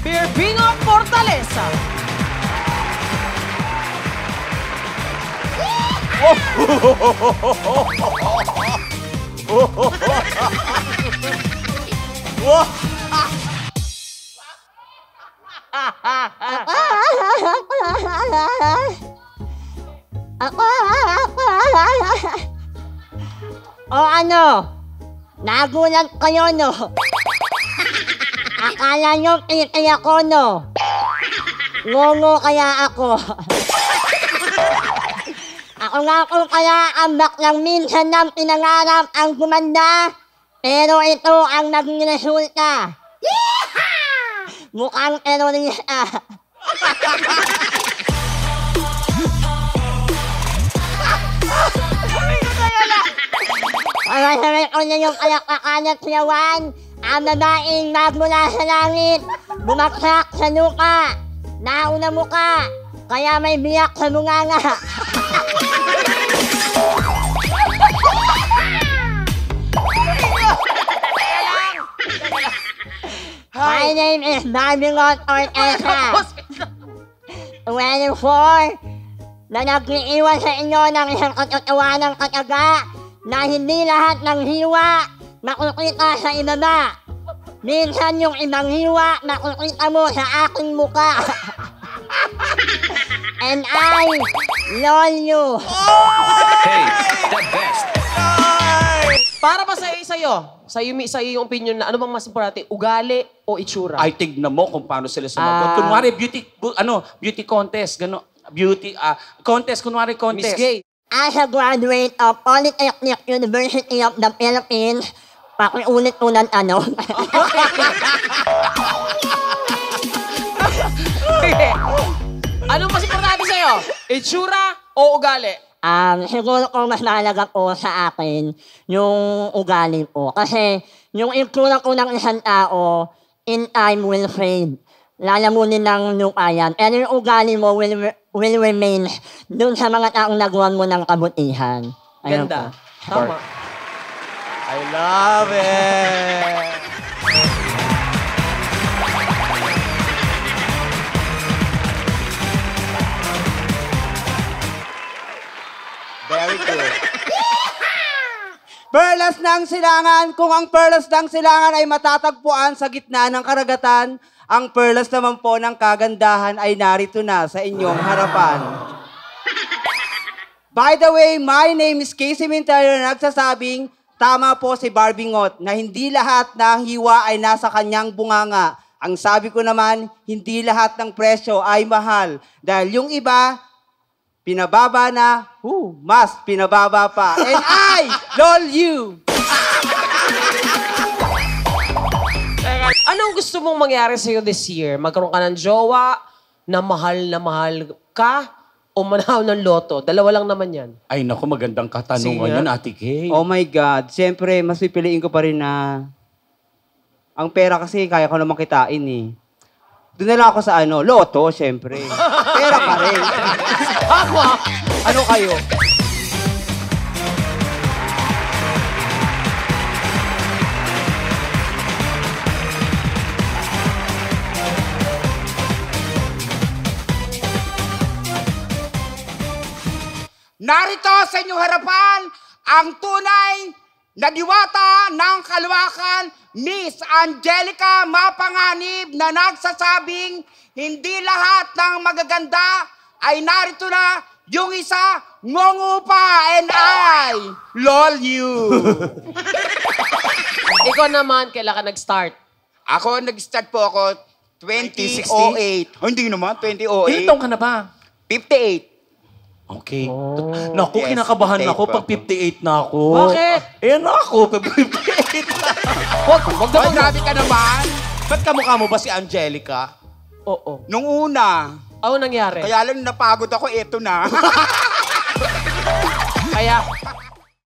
Birbingo Fortaleza. O ano? Nagulat kayo, no? Akala nyo pinitay ako, no? Ngongo kaya ako. Ako nga po kaya ang baklang minsan ng pinangarap ang gumanda, pero ito ang naging resulta. Mukhang terorista. Pagkasabi ko na yung kalakakan at siyawan, ang babaeng magmula sa langit, bumagsak sa lupa, nauna muka, kaya may biyak sa bunganga. My name is Babylon Ortesa. 24 na nag-iiwan sa inyo ng isang katotohanang kataga na hindi lahat ng hiwa makukita sa ibaba. Minsan yung ibang hiwa makukita mo sa aking muka. And I love you. Hey, the best. Para ba sa iyo yung opinion na ano bang mas importante, ugali o itsura? Ay, tignan mo kung paano sila sumagot. Kunwari, beauty contest, gano'n. Contest, kunwari contest. Miss Gay. As a graduate of Polytechnic University of the Philippines, pakiulit po ng ano. Anong mas importante sa'yo? Itsura o ugali? Siguro kung mas mahalaga po sa akin, yung ugali po. Kasi yung itsura ko ng isang tao, in time will fade. Lalamunin ng lupa yan. Pero yung ugali mo will remain dun sa mga taong nagawan mo ng kabutihan. Ayun Ganda. po. Tama. I love it. Very good. Perlas ng Silangan. Kung ang perlas ng Silangan ay matatagpuan sa gitna ng karagatan, ang perlas naman po ng kagandahan ay narito na sa inyong harapan. By the way, my name is Casey Mintario na nagsasabing, tama po si Barbingot na hindi lahat ng hiwa ay nasa kanyang bunganga. Ang sabi ko naman, hindi lahat ng presyo ay mahal. Dahil yung iba, pinababa na, mas pinababa pa. And I love you! Anong gusto mong mangyari sa'yo this year? Magkaroon ka ng jowa na mahal ka o manahaw ng loto? Dalawa lang naman yan. Ay, naku, magandang katanungan Sige. yun, Ate Kay. Oh my God. Siyempre, mas pipiliin ko pa rin na ang pera kasi kaya ko naman kitain eh. Doon na lang ako sa loto, siyempre. Pera pa rin. Ako Ano kayo? Narito sa inyong harapan ang tunay na diwata ng kalawakan, Miss Angelica Mapanganib, na nagsasabing hindi lahat ng magaganda ay narito na. Yung isa, ngongo pa, and I love you. Ikaw naman, kailan ka nag-start? Ako, nag-start po ako 2008. Oh, hindi naman, 2008. Ilan taong ka na ba? 58. Okay. Naku, Yes, kinakabahan 58 ako po pag 58 na ako. Bakit? Eh, ako, pag 58 na. Wag Ay, grabe ka naman. Ba't kamukha mo ba si Angelica? Oo. Nung una, Ano nangyari? kaya lang napagod ako, eto na. Kaya,